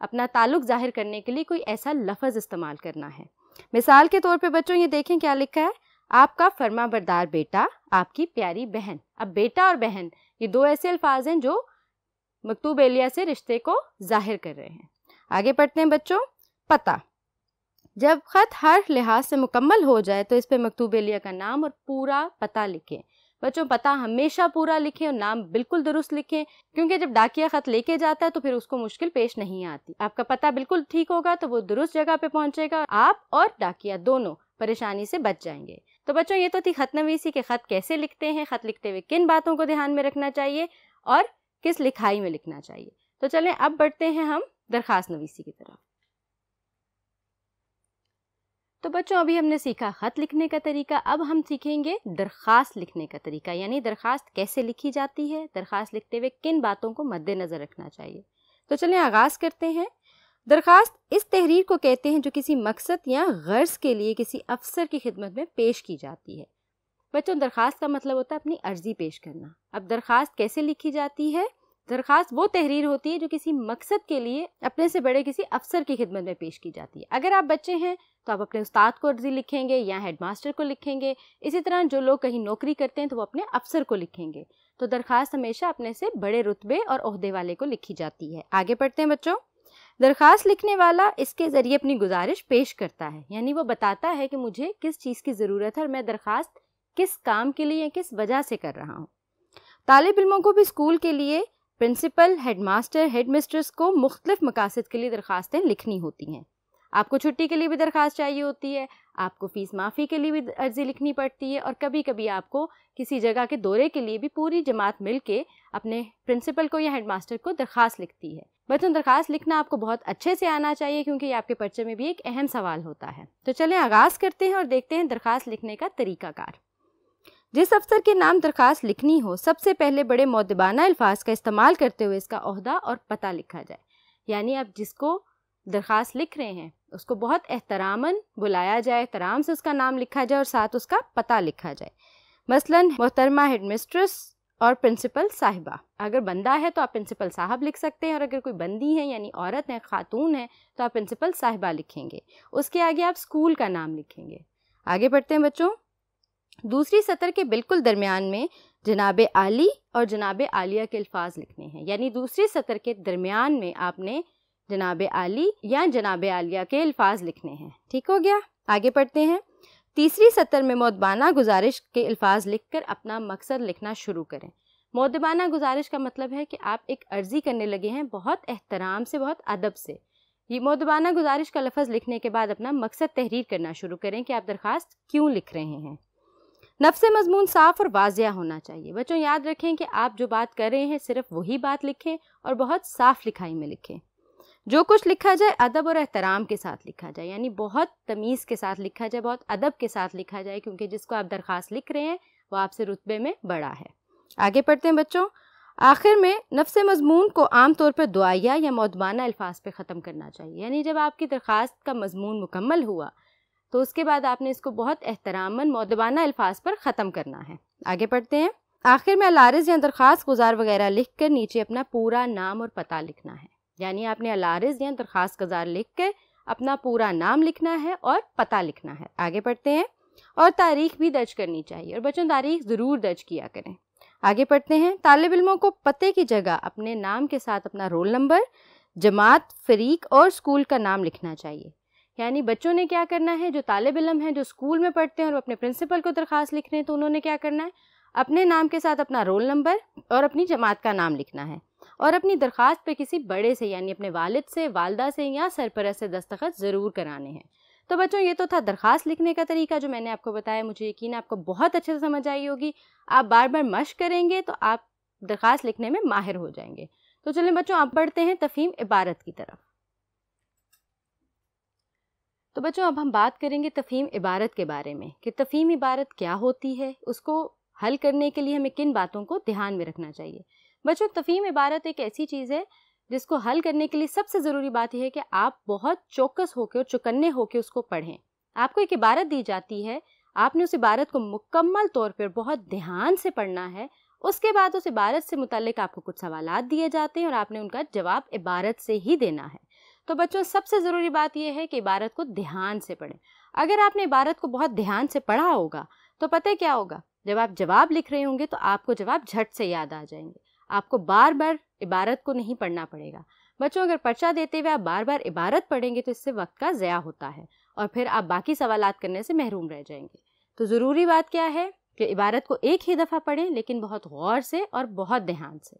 اپنا تعلق ظاہر کرنے کے لیے کوئی ایسا لفظ استعمال کرنا ہے۔ مثال کے طور پہ بچوں یہ دیکھیں کیا لکھا ہے، آپ کا فرما بردار بیٹا، آپ کی پیاری بہن۔ اب بیٹا اور بہن یہ دو ایسے الفاظ ہیں جو مکتوب الیہ سے رشتے کو ظاہر کر رہے ہیں۔ آگے پڑھتے ہیں بچوں، پتہ۔ جب خط ہر لحاظ سے مکمل ہو جائے تو اس پہ مکتوب الیہ کا نام اور پورا پتہ لکھیں۔ بچوں پتہ ہمیشہ پورا لکھیں اور نام بالکل درست لکھیں، کیونکہ جب ڈاکیہ خط لے کے جاتا ہے تو پھر اس کو مشکل پیش نہیں آتی۔ آپ کا پتہ بالکل ٹھیک ہوگا تو وہ درست جگہ پہ پہنچے گا، آپ اور ڈاکیہ دونوں پریشانی سے بچ جائیں گے۔ تو بچوں یہ تو تھی خط نویسی کے خط کیسے لکھتے ہیں، خط لکھتے ہوئے کن باتوں کو دھیان میں رکھنا چاہیے اور کس لکھائی میں لکھنا چاہیے۔ تو چلیں اب بڑھتے ہیں ہم درخواست نویسی کی طرف۔ تو بچوں ابھی ہم نے سیکھا خط لکھنے کا طریقہ، اب ہم سیکھیں گے درخواست لکھنے کا طریقہ، یعنی درخواست کیسے لکھی جاتی ہے، درخواست لکھتے ہوئے کن باتوں کو مد نظر رکھنا چاہیے۔ تو چلیں آغاز کرتے ہیں۔ درخواست اس تحریر کو کہتے ہیں جو کسی مقصد یا غرض کے لیے کسی افسر کی خدمت میں پیش کی جاتی ہے۔ بچوں درخواست کا مطلب ہوتا ہے اپنی عرضی پیش کرنا۔ اب درخواست کیسے لکھی جاتی ہے؟ درخواست وہ تحریر ہوتی ہے جو کسی مقصد کے لیے اپنے سے بڑے کسی افسر کی خدمت میں پیش کی جاتی ہے۔ اگر آپ بچے ہیں تو آپ اپنے استاد کو عرضی لکھیں گے یا ہیڈ ماسٹر کو لکھیں گے، اسی طرح جو لوگ کہیں نوکری کرتے ہیں تو وہ اپنے افسر کو لکھیں گے۔ تو درخواست ہمیشہ اپنے سے بڑے رتبے اور عہدے والے کو لکھی جاتی ہے۔ آگے پڑھتے ہیں بچوں۔ درخواست لکھنے والا اس کے ذریعے اپنی گزارش پیش کرتا ہے، یعنی وہ بتاتا ہے کہ مجھے کس چیز کی ضرورت ہے اور میں درخواست کس کام کے لیے کس وجہ سے کر رہا ہوں۔ طالب علموں کو بھی اسکول کے لیے principal, head master, head mistress کو مختلف مقاصد کے لیے درخواستیں لکھنی ہوتی ہیں۔ آپ کو چھٹی کے لیے بھی درخواست چاہیے ہوتی ہے، آپ کو فیس معافی کے لیے بھی عرضی لکھنی پڑتی ہے، اور کبھی کبھی آپ کو کسی جگہ کے دورے کے لیے بھی پوری جماعت مل کے اپنے پرنسپل کو یا ہیڈ ماسٹر کو درخواست لکھتی ہے۔ بچوں درخواست لکھنا آپ کو بہت اچھے سے آنا چاہیے کیونکہ یہ آپ کے پرچے میں بھی ایک اہم سوال ہوتا ہے۔ تو چلیں آغاز کرتے ہیں اور دیکھتے ہیں درخواست لکھنے کا طریقہ کار۔ جس افسر کے نام درخواست لکھنی ہو سب سے پہلے بڑے مؤدبانہ الفاظ کا استعمال کرتے ہوئے اس کا عہدہ اور پتہ لکھا جائے، یعنی آپ جس کو درخواست لکھ رہے ہیں اس کو بہت احتراماً بلایا جائے، احترام سے اس کا نام لکھا جائے اور ساتھ اس کا پتہ لکھا جائے۔ مثلاً محترمہ ہیڈ مسٹرس اور پرنسپل صاحبہ، اگر بندہ ہے تو آپ پرنسپل صاحب لکھ سکتے ہیں، اور اگر کوئی بندی ہے یعنی عورت ہے، خاتون ہے، تو آپ پرنسپل صاحبہ لکھیں گے۔ اس کے آگے آپ اسکول کا نام لکھیں گے۔ آگے بڑھتے ہیں بچوں۔ دوسری سطر کے بالکل درمیان میں جناب عالی اور جناب عالیہ کے الفاظ لکھنے ہیں، یعنی دوسری سطر کے درمیان میں آپ نے جناب عالی یا جناب عالیہ کے الفاظ لکھنے ہیں۔ ٹھیک ہو گیا؟ آگے پڑھتے ہیں۔ تیسری سطر میں مؤدبانہ گزارش کے الفاظ لکھ کر اپنا مقصد لکھنا شروع کریں۔ مؤدبانہ گزارش کا مطلب ہے کہ آپ ایک عرضی کرنے لگے ہیں بہت احترام سے، بہت ادب سے۔ یہ مؤدبانہ گزارش کا لفظ لکھنے کے بعد اپنا مقصد تحریر کرنا شروع کریں کہ آپ درخواست کیوں لکھ رہے ہیں۔ نفس مضمون صاف اور واضح ہونا چاہیے۔ بچوں یاد رکھیں کہ آپ جو بات کر رہے ہیں صرف وہی بات لکھیں اور بہت صاف لکھائی میں لکھیں۔ جو کچھ لکھا جائے ادب اور احترام کے ساتھ لکھا جائے، یعنی بہت تمیز کے ساتھ لکھا جائے، بہت ادب کے ساتھ لکھا جائے، کیونکہ جس کو آپ درخواست لکھ رہے ہیں وہ آپ سے رتبے میں بڑا ہے۔ آگے پڑھتے ہیں بچوں۔ آخر میں نفس مضمون کو عام طور پر دعائیہ یا مؤدبانہ الفاظ پہ ختم کرنا چاہیے، یعنی جب آپ کی درخواست کا مضمون مکمل ہوا تو اس کے بعد آپ نے اس کو بہت احتراماً مؤدبانہ الفاظ پر ختم کرنا ہے۔ آگے پڑھتے ہیں۔ آخر میں العارض یا درخواست گزار وغیرہ لکھ کر نیچے اپنا پورا نام اور پتہ لکھنا ہے، یعنی آپ نے العارض یا درخواست گزار لکھ کر اپنا پورا نام لکھنا ہے اور پتہ لکھنا ہے۔ آگے پڑھتے ہیں۔ اور تاریخ بھی درج کرنی چاہیے، اور بچوں تاریخ ضرور درج کیا کریں۔ آگے پڑھتے ہیں۔ طالب علموں کو پتے کی جگہ اپنے نام کے ساتھ اپنا رول نمبر، جماعت، فریق اور اسکول کا نام لکھنا چاہیے۔ یعنی بچوں نے کیا کرنا ہے، جو طالب علم ہیں جو اسکول میں پڑھتے ہیں اور اپنے پرنسپل کو درخواست لکھ رہے ہیں تو انہوں نے کیا کرنا ہے، اپنے نام کے ساتھ اپنا رول نمبر اور اپنی جماعت کا نام لکھنا ہے، اور اپنی درخواست پہ کسی بڑے سے یعنی اپنے والد سے، والدہ سے یا سرپرست سے دستخط ضرور کرانے ہیں۔ تو بچوں یہ تو تھا درخواست لکھنے کا طریقہ جو میں نے آپ کو بتایا، مجھے یقین ہے آپ کو بہت اچھے سے سمجھ آئی ہوگی۔ آپ بار بار مشق کریں گے تو آپ درخواست لکھنے میں ماہر ہو جائیں گے۔ تو چلیں بچوں اب بڑھتے ہیں تفہیم عبارت کی طرف۔ تو بچوں اب ہم بات کریں گے تفہیم عبارت کے بارے میں کہ تفہیم عبارت کیا ہوتی ہے، اس کو حل کرنے کے لیے ہمیں کن باتوں کو دھیان میں رکھنا چاہیے۔ بچوں تفہیم عبارت ایک ایسی چیز ہے جس کو حل کرنے کے لیے سب سے ضروری بات یہ ہے کہ آپ بہت چوکس ہو کے اور چوکنے ہو کے اس کو پڑھیں۔ آپ کو ایک عبارت دی جاتی ہے، آپ نے اس عبارت کو مکمل طور پر بہت دھیان سے پڑھنا ہے۔ اس کے بعد اس عبارت سے متعلق آپ کو کچھ سوالات دیے جاتے ہیں اور آپ نے ان کا جواب عبارت سے ہی دینا ہے۔ تو بچوں سب سے ضروری بات یہ ہے کہ عبارت کو دھیان سے پڑھیں. اگر آپ نے عبارت کو بہت دھیان سے پڑھا ہوگا تو پتہ کیا ہوگا، جب آپ جواب لکھ رہے ہوں گے تو آپ کو جواب جھٹ سے یاد آ جائیں گے. آپ کو بار بار عبارت کو نہیں پڑھنا پڑے گا. بچوں اگر پرچہ دیتے ہوئے آپ بار بار عبارت پڑھیں گے تو اس سے وقت کا ضیاع ہوتا ہے اور پھر آپ باقی سوالات کرنے سے محروم رہ جائیں گے. تو ضروری بات کیا ہے کہ عبارت کو ایک ہی دفعہ پڑھیں، لیکن بہت غور سے اور بہت دھیان سے.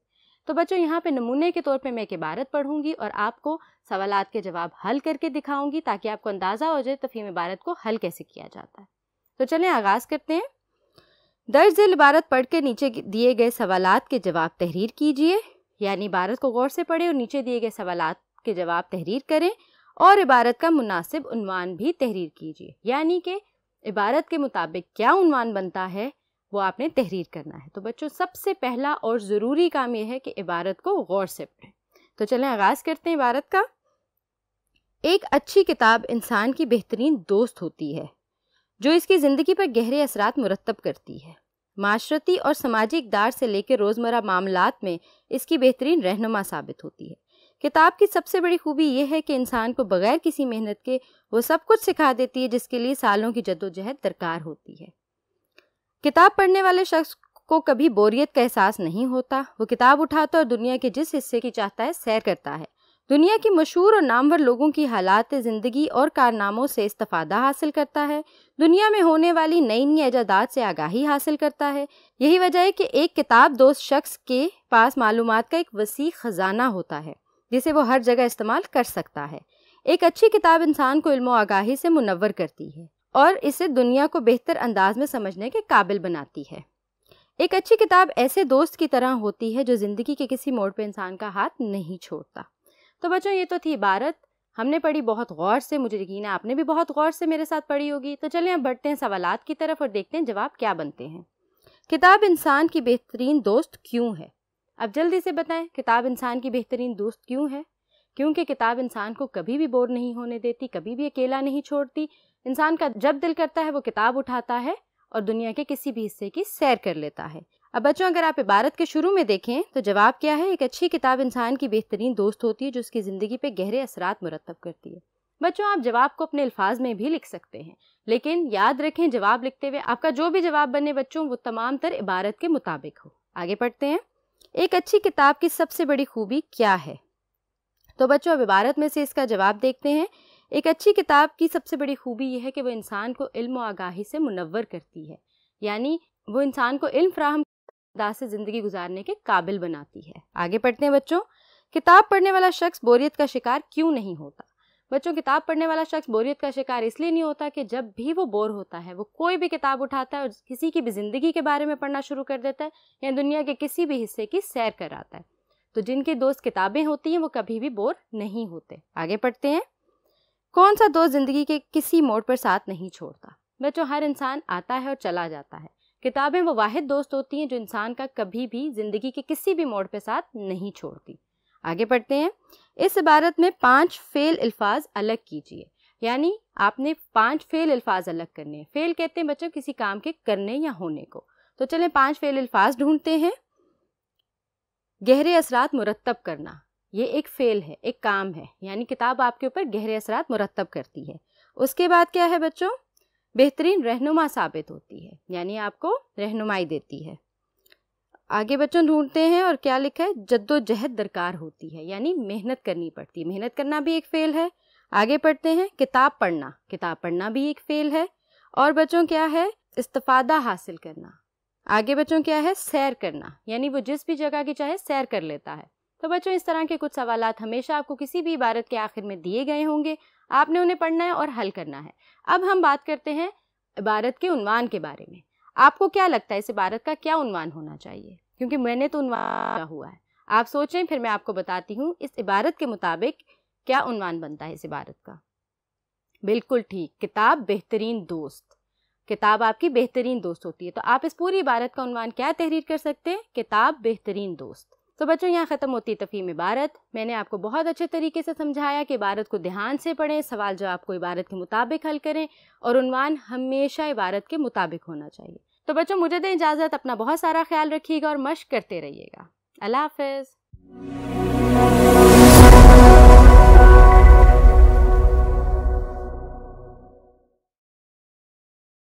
تو بچوں یہاں پہ نمونے کے طور پہ میں ایک عبارت پڑھوں گی اور آپ کو سوالات کے جواب حل کر کے دکھاؤں گی تاکہ آپ کو اندازہ ہو جائے تفہیم عبارت کو حل کیسے کیا جاتا ہے. تو چلیں آغاز کرتے ہیں. درج ذیل عبارت پڑھ کے نیچے دیے گئے سوالات کے جواب تحریر کیجئے، یعنی عبارت کو غور سے پڑھیں اور نیچے دیے گئے سوالات کے جواب تحریر کریں اور عبارت کا مناسب عنوان بھی تحریر کیجئے، یعنی کہ عبارت کے مطابق کیا عنوان بنتا ہے وہ آپ نے تحریر کرنا ہے. تو بچوں سب سے پہلا اور ضروری کام یہ ہے کہ عبارت کو غور سے پڑھیں. تو چلیں آغاز کرتے ہیں عبارت کا. ایک اچھی کتاب انسان کی بہترین دوست ہوتی ہے جو اس کی زندگی پر گہرے اثرات مرتب کرتی ہے. معاشرتی اور سماجی اقدار سے لے کے روزمرہ معاملات میں اس کی بہترین رہنما ثابت ہوتی ہے. کتاب کی سب سے بڑی خوبی یہ ہے کہ انسان کو بغیر کسی محنت کے وہ سب کچھ سکھا دیتی ہے جس کے لیے سالوں کی جدوجہد درکار ہوتی ہے. کتاب پڑھنے والے شخص کو کبھی بوریت کا احساس نہیں ہوتا. وہ کتاب اٹھاتا اور دنیا کے جس حصے کی چاہتا ہے سیر کرتا ہے. دنیا کی مشہور اور نامور لوگوں کی حالات زندگی اور کارناموں سے استفادہ حاصل کرتا ہے. دنیا میں ہونے والی نئی نئی ایجادات سے آگاہی حاصل کرتا ہے. یہی وجہ ہے کہ ایک کتاب دوست شخص کے پاس معلومات کا ایک وسیع خزانہ ہوتا ہے جسے وہ ہر جگہ استعمال کر سکتا ہے. ایک اچھی کتاب انسان کو علم و آگاہی سے منور کرتی ہے اور اسے دنیا کو بہتر انداز میں سمجھنے کے قابل بناتی ہے. ایک اچھی کتاب ایسے دوست کی طرح ہوتی ہے جو زندگی کے کسی موڑ پہ انسان کا ہاتھ نہیں چھوڑتا. تو بچوں یہ تو تھی عبارت، ہم نے پڑھی بہت غور سے، مجھے یقین ہے آپ نے بھی بہت غور سے میرے ساتھ پڑھی ہوگی. تو چلیں اب بڑھتے ہیں سوالات کی طرف اور دیکھتے ہیں جواب کیا بنتے ہیں. کتاب انسان کی بہترین دوست کیوں ہے؟ اب جلدی سے بتائیں کتاب انسان کی بہترین دوست کیوں ہے؟ کیونکہ کتاب انسان کو کبھی بھی بور نہیں ہونے دیتی، کبھی بھی اکیلا نہیں چھوڑتی. انسان کا جب دل کرتا ہے وہ کتاب اٹھاتا ہے اور دنیا کے کسی بھی حصے کی سیر کر لیتا ہے. اب بچوں اگر آپ عبارت کے شروع میں دیکھیں تو جواب کیا ہے؟ ایک اچھی کتاب انسان کی بہترین دوست ہوتی ہے جو اس کی زندگی پہ گہرے اثرات مرتب کرتی ہے. بچوں آپ جواب کو اپنے الفاظ میں بھی لکھ سکتے ہیں، لیکن یاد رکھیں جواب لکھتے ہوئے آپ کا جو بھی جواب بنے بچوں وہ تمام تر عبارت کے مطابق ہو. آگے پڑھتے ہیں. ایک اچھی کتاب کی سب سے بڑی خوبی کیا ہے؟ تو بچوں اب عبارت میں سے اس کا جواب دیکھتے ہیں. ایک اچھی کتاب کی سب سے بڑی خوبی یہ ہے کہ وہ انسان کو علم و آگاہی سے منور کرتی ہے، یعنی وہ انسان کو علم فراہم انداز سے زندگی گزارنے کے قابل بناتی ہے. آگے پڑھتے ہیں بچوں. کتاب پڑھنے والا شخص بوریت کا شکار کیوں نہیں ہوتا؟ بچوں کتاب پڑھنے والا شخص بوریت کا شکار اس لیے نہیں ہوتا کہ جب بھی وہ بور ہوتا ہے وہ کوئی بھی کتاب اٹھاتا ہے اور کسی کی بھی زندگی کے بارے میں پڑھنا شروع کر دیتا ہے یا دنیا کے کسی بھی حصے کی سیر کراتا ہے. تو جن کے دوست کتابیں ہوتی ہیں وہ کبھی بھی بور نہیں ہوتے. آگے پڑھتے ہیں. کون سا دوست زندگی کے کسی موڑ پر ساتھ نہیں چھوڑتا؟ بچوں ہر انسان آتا ہے اور چلا جاتا ہے. کتابیں وہ واحد دوست ہوتی ہیں جو انسان کا کبھی بھی زندگی کے کسی بھی موڑ پہ ساتھ نہیں چھوڑتی. آگے پڑھتے ہیں. اس عبارت میں 5 فعل الفاظ الگ کیجیے، یعنی آپ نے 5 فعل الفاظ الگ کرنے ہیں. فعل کہتے ہیں بچوں کسی کام کے کرنے یا ہونے کو. تو چلیں 5 فعل الفاظ ڈھونڈتے ہیں. گہرے اثرات مرتب کرنا، یہ ایک فعل ہے، ایک کام ہے، یعنی کتاب آپ کے اوپر گہرے اثرات مرتب کرتی ہے. اس کے بعد کیا ہے بچوں؟ بہترین رہنما ثابت ہوتی ہے، یعنی آپ کو رہنمائی دیتی ہے. آگے بچوں ڈھونڈتے ہیں اور کیا لکھا ہے؟ جد و جہد درکار ہوتی ہے، یعنی محنت کرنی پڑتی ہے. محنت کرنا بھی ایک فعل ہے. آگے پڑھتے ہیں. کتاب پڑھنا، کتاب پڑھنا بھی ایک فعل ہے. اور بچوں کیا ہے؟ استفادہ حاصل کرنا. آگے بچوں کیا ہے؟ سیر کرنا، یعنی وہ جس بھی جگہ کی چاہے سیر کر لیتا ہے. تو بچوں اس طرح کے کچھ سوالات ہمیشہ آپ کو کسی بھی عبارت کے آخر میں دیے گئے ہوں گے، آپ نے انہیں پڑھنا ہے اور حل کرنا ہے. اب ہم بات کرتے ہیں عبارت کے عنوان کے بارے میں. آپ کو کیا لگتا ہے اس عبارت کا کیا عنوان ہونا چاہیے؟ کیونکہ میں نے تو عنوان ہوا ہے، آپ سوچیں پھر میں آپ کو بتاتی ہوں اس عبارت کے مطابق کیا عنوان بنتا ہے اس عبارت کا. بالکل ٹھیک، کتاب بہترین دوست. کتاب آپ کی بہترین دوست ہوتی ہے. تو آپ اس پوری عبارت کا عنوان کیا تحریر کر سکتے ہیں؟ کتاب بہترین دوست. تو بچوں یہاں ختم ہوتی ہے تفہیم عبارت. میں نے آپ کو بہت اچھے طریقے سے سمجھایا کہ عبارت کو دھیان سے پڑھیں، سوال جواب کو عبارت کے مطابق حل کریں اور عنوان ہمیشہ عبارت کے مطابق ہونا چاہیے. تو بچوں مجھے دیں اجازت، اپنا بہت سارا خیال رکھیے گا اور مشق کرتے رہیے گا. اللہ حافظ.